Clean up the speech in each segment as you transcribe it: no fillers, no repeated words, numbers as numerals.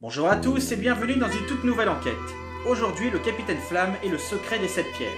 Bonjour à tous et bienvenue dans une toute nouvelle enquête. Aujourd'hui, le capitaine Flamme et le secret des 7 pierres.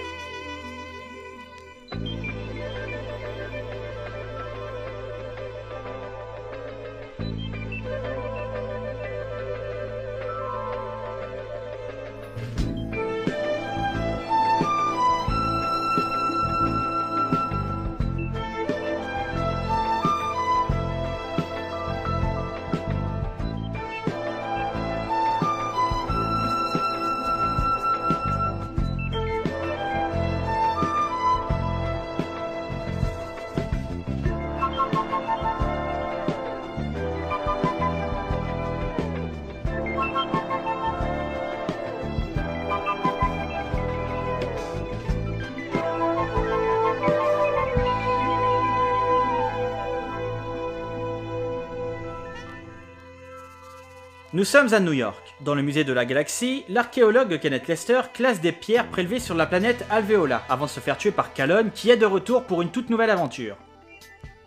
Nous sommes à New York. Dans le musée de la galaxie, l'archéologue Kenneth Lester classe des pierres prélevées sur la planète Alvéola avant de se faire tuer par Calonne qui est de retour pour une toute nouvelle aventure.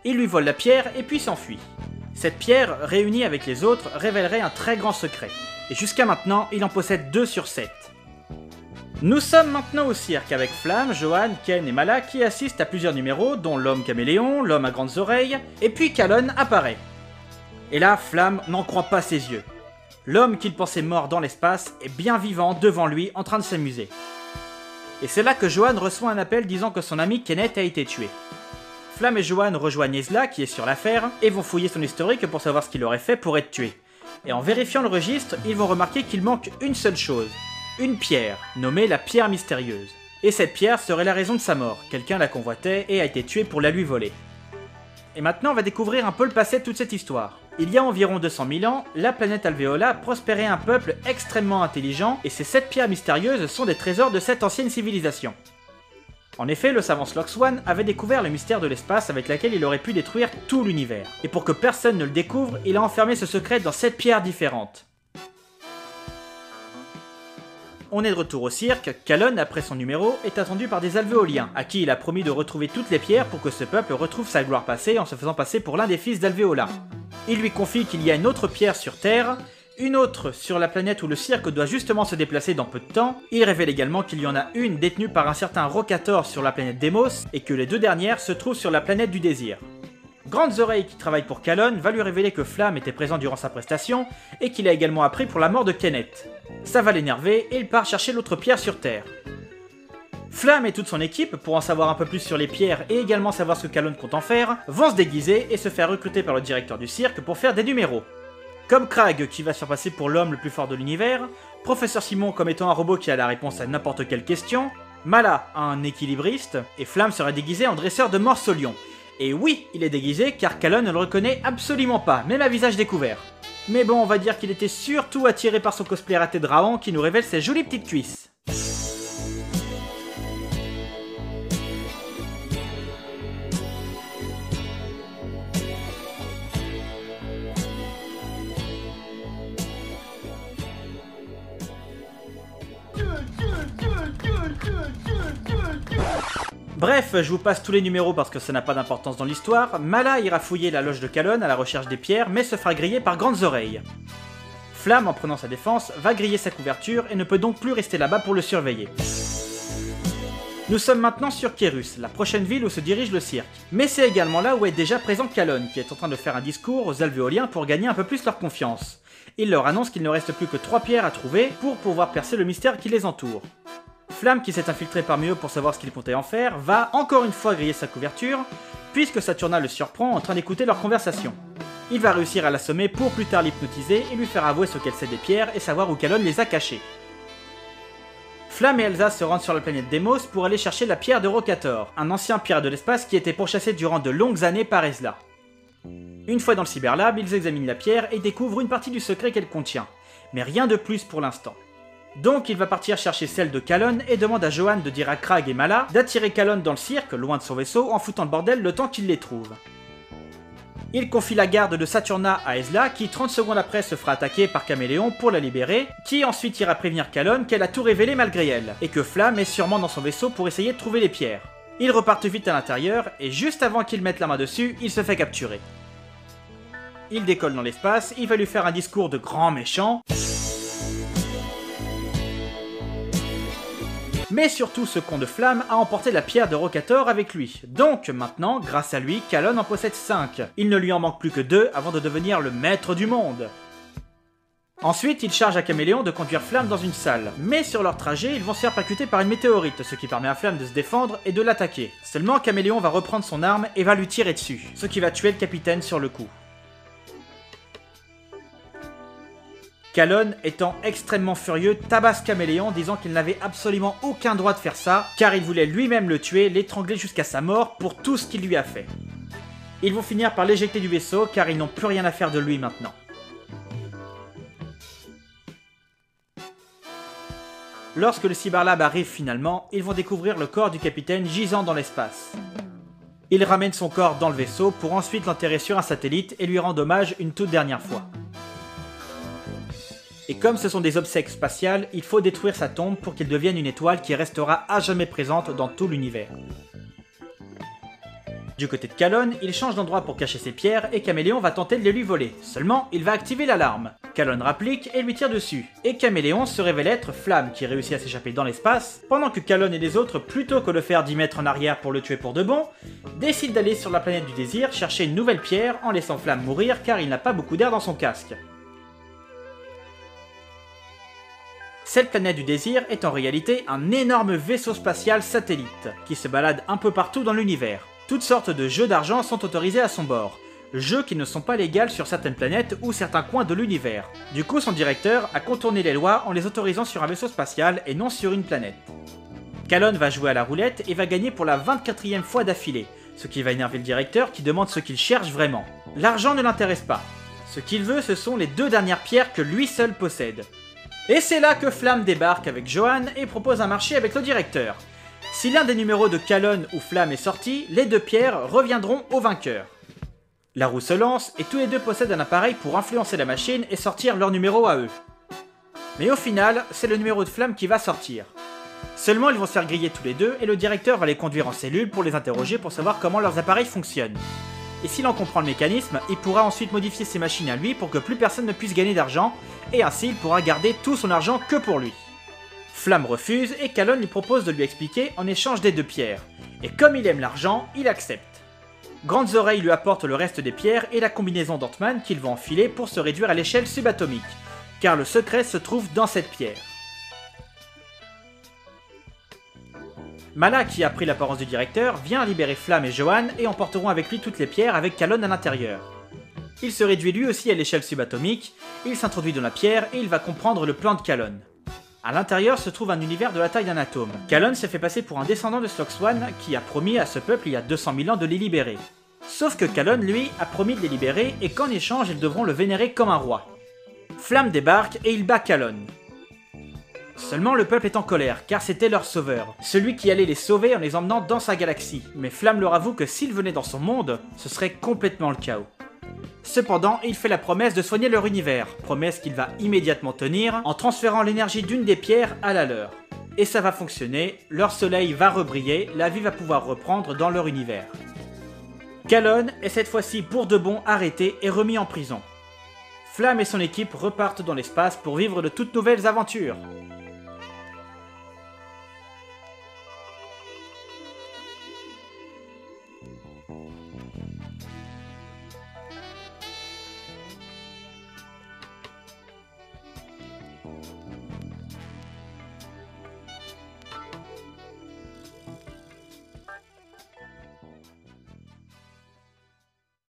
Il lui vole la pierre et puis s'enfuit. Cette pierre, réunie avec les autres, révélerait un très grand secret. Et jusqu'à maintenant, il en possède 2 sur 7. Nous sommes maintenant au cirque avec Flamme, Johan, Ken et Mala qui assistent à plusieurs numéros dont l'homme caméléon, l'homme à grandes oreilles, et puis Calonne apparaît. Et là, Flamme n'en croit pas ses yeux. L'homme qu'il pensait mort dans l'espace est bien vivant devant lui en train de s'amuser. Et c'est là que Johan reçoit un appel disant que son ami Kenneth a été tué. Flamme et Johan rejoignent Ezla qui est sur l'affaire et vont fouiller son historique pour savoir ce qu'il aurait fait pour être tué. Et en vérifiant le registre, ils vont remarquer qu'il manque une seule chose, une pierre, nommée la pierre mystérieuse. Et cette pierre serait la raison de sa mort, quelqu'un la convoitait et a été tué pour la lui voler. Et maintenant on va découvrir un peu le passé de toute cette histoire. Il y a environ 200 000 ans, la planète Alvéola prospérait un peuple extrêmement intelligent et ces 7 pierres mystérieuses sont des trésors de cette ancienne civilisation. En effet, le savant Slox-One avait découvert le mystère de l'espace avec laquelle il aurait pu détruire tout l'univers. Et pour que personne ne le découvre, il a enfermé ce secret dans 7 pierres différentes. On est de retour au cirque, Calonne, après son numéro, est attendu par des alvéoliens, à qui il a promis de retrouver toutes les pierres pour que ce peuple retrouve sa gloire passée en se faisant passer pour l'un des fils d'Alvéola. Il lui confie qu'il y a une autre pierre sur Terre, une autre sur la planète où le cirque doit justement se déplacer dans peu de temps. Il révèle également qu'il y en a une détenue par un certain Rocator sur la planète Deimos, et que les 2 dernières se trouvent sur la planète du désir. Grandes Oreilles, qui travaille pour Calonne, va lui révéler que Flamme était présent durant sa prestation, et qu'il a également appris pour la mort de Kenneth. Ça va l'énerver, et il part chercher l'autre pierre sur Terre. Flamme et toute son équipe, pour en savoir un peu plus sur les pierres et également savoir ce que Calonne compte en faire, vont se déguiser et se faire recruter par le directeur du cirque pour faire des numéros. Comme Crag qui va se faire passer pour l'homme le plus fort de l'univers, Professeur Simon comme étant un robot qui a la réponse à n'importe quelle question, Mala un équilibriste, et Flamme serait déguisé en dresseur de morceau-lion. Et oui, il est déguisé car Calonne ne le reconnaît absolument pas, même à visage découvert. Mais bon, on va dire qu'il était surtout attiré par son cosplay raté de Raon qui nous révèle ses jolies petites cuisses. Bref, je vous passe tous les numéros parce que ça n'a pas d'importance dans l'histoire. Mala ira fouiller la loge de Calonne à la recherche des pierres, mais se fera griller par Grandes Oreilles. Flamme, en prenant sa défense, va griller sa couverture et ne peut donc plus rester là-bas pour le surveiller. Nous sommes maintenant sur Kérus, la prochaine ville où se dirige le cirque. Mais c'est également là où est déjà présent Calonne, qui est en train de faire un discours aux alvéoliens pour gagner un peu plus leur confiance. Il leur annonce qu'il ne reste plus que 3 pierres à trouver pour pouvoir percer le mystère qui les entoure. Flamme, qui s'est infiltré parmi eux pour savoir ce qu'il comptait en faire, va encore une fois griller sa couverture, puisque Saturna le surprend en train d'écouter leur conversation. Il va réussir à l'assommer pour plus tard l'hypnotiser et lui faire avouer ce qu'elle sait des pierres et savoir où Calonne les a cachées. Flamme et Elsa se rendent sur la planète Deimos pour aller chercher la pierre de Rocator, un ancien pirate de l'espace qui était pourchassé durant de longues années par Ezla. Une fois dans le cyberlab, ils examinent la pierre et découvrent une partie du secret qu'elle contient, mais rien de plus pour l'instant. Donc il va partir chercher celle de Calonne et demande à Johan de dire à Crag et Mala d'attirer Calonne dans le cirque, loin de son vaisseau, en foutant le bordel le temps qu'il les trouve. Il confie la garde de Saturna à Ezla qui 30 secondes après se fera attaquer par Caméléon pour la libérer, qui ensuite ira prévenir Calonne qu'elle a tout révélé malgré elle, et que Flamme est sûrement dans son vaisseau pour essayer de trouver les pierres. Ils repartent vite à l'intérieur et juste avant qu'ils mettent la main dessus, il se fait capturer. Il décolle dans l'espace, il va lui faire un discours de grand méchant. Mais surtout, ce con de Flamme a emporté la pierre de Rocator avec lui. Donc maintenant, grâce à lui, Kalon en possède 5. Il ne lui en manque plus que 2 avant de devenir le maître du monde. Ensuite, il charge à Caméléon de conduire Flamme dans une salle. Mais sur leur trajet, ils vont se faire percuter par une météorite, ce qui permet à Flamme de se défendre et de l'attaquer. Seulement, Caméléon va reprendre son arme et va lui tirer dessus, ce qui va tuer le capitaine sur le coup. Kalon, étant extrêmement furieux, tabasse Caméléon disant qu'il n'avait absolument aucun droit de faire ça, car il voulait lui-même le tuer, l'étrangler jusqu'à sa mort pour tout ce qu'il lui a fait. Ils vont finir par l'éjecter du vaisseau, car ils n'ont plus rien à faire de lui maintenant. Lorsque le Cyberlab arrive finalement, ils vont découvrir le corps du capitaine gisant dans l'espace. Ils ramènent son corps dans le vaisseau pour ensuite l'enterrer sur un satellite et lui rendre hommage une toute dernière fois. Et comme ce sont des obsèques spatiales, il faut détruire sa tombe pour qu'il devienne une étoile qui restera à jamais présente dans tout l'univers. Du côté de Kalon, il change d'endroit pour cacher ses pierres et Caméléon va tenter de les lui voler. Seulement, il va activer l'alarme. Kalon rapplique et lui tire dessus. Et Caméléon se révèle être Flamme qui réussit à s'échapper dans l'espace, pendant que Kalon et les autres, plutôt que de faire 10 mètres en arrière pour le tuer pour de bon, décident d'aller sur la planète du désir chercher une nouvelle pierre en laissant Flamme mourir car il n'a pas beaucoup d'air dans son casque. Cette planète du désir est en réalité un énorme vaisseau spatial satellite, qui se balade un peu partout dans l'univers. Toutes sortes de jeux d'argent sont autorisés à son bord, jeux qui ne sont pas légaux sur certaines planètes ou certains coins de l'univers. Du coup, son directeur a contourné les lois en les autorisant sur un vaisseau spatial et non sur une planète. Kalon va jouer à la roulette et va gagner pour la 24e fois d'affilée, ce qui va énerver le directeur qui demande ce qu'il cherche vraiment. L'argent ne l'intéresse pas. Ce qu'il veut, ce sont les 2 dernières pierres que lui seul possède. Et c'est là que Flamme débarque avec Johan et propose un marché avec le directeur. Si l'un des numéros de Kalon ou Flamme est sorti, les 2 pierres reviendront au vainqueur. La roue se lance et tous les 2 possèdent un appareil pour influencer la machine et sortir leur numéro à eux. Mais au final, c'est le numéro de Flamme qui va sortir. Seulement ils vont se faire griller tous les 2 et le directeur va les conduire en cellule pour les interroger pour savoir comment leurs appareils fonctionnent. Et s'il en comprend le mécanisme, il pourra ensuite modifier ses machines à lui pour que plus personne ne puisse gagner d'argent, et ainsi il pourra garder tout son argent que pour lui. Flamme refuse et Kalon lui propose de lui expliquer en échange des 2 pierres. Et comme il aime l'argent, il accepte. Grandes Oreilles lui apporte le reste des pierres et la combinaison d'Ant-Man qu'il va enfiler pour se réduire à l'échelle subatomique, car le secret se trouve dans cette pierre. Mala, qui a pris l'apparence du directeur, vient libérer Flamme et Johan et emporteront avec lui toutes les pierres avec Kalon à l'intérieur. Il se réduit lui aussi à l'échelle subatomique, il s'introduit dans la pierre et il va comprendre le plan de Kalon. À l'intérieur se trouve un univers de la taille d'un atome. Kalon s'est fait passer pour un descendant de Slox-One qui a promis à ce peuple il y a 200 000 ans de les libérer. Sauf que Kalon, lui, a promis de les libérer et qu'en échange ils devront le vénérer comme un roi. Flamme débarque et il bat Kalon. Seulement le peuple est en colère, car c'était leur sauveur, celui qui allait les sauver en les emmenant dans sa galaxie, mais Flamme leur avoue que s'il venait dans son monde, ce serait complètement le chaos. Cependant, il fait la promesse de soigner leur univers, promesse qu'il va immédiatement tenir en transférant l'énergie d'une des pierres à la leur. Et ça va fonctionner, leur soleil va rebriller, la vie va pouvoir reprendre dans leur univers. Kalon est cette fois-ci pour de bon arrêté et remis en prison. Flamme et son équipe repartent dans l'espace pour vivre de toutes nouvelles aventures.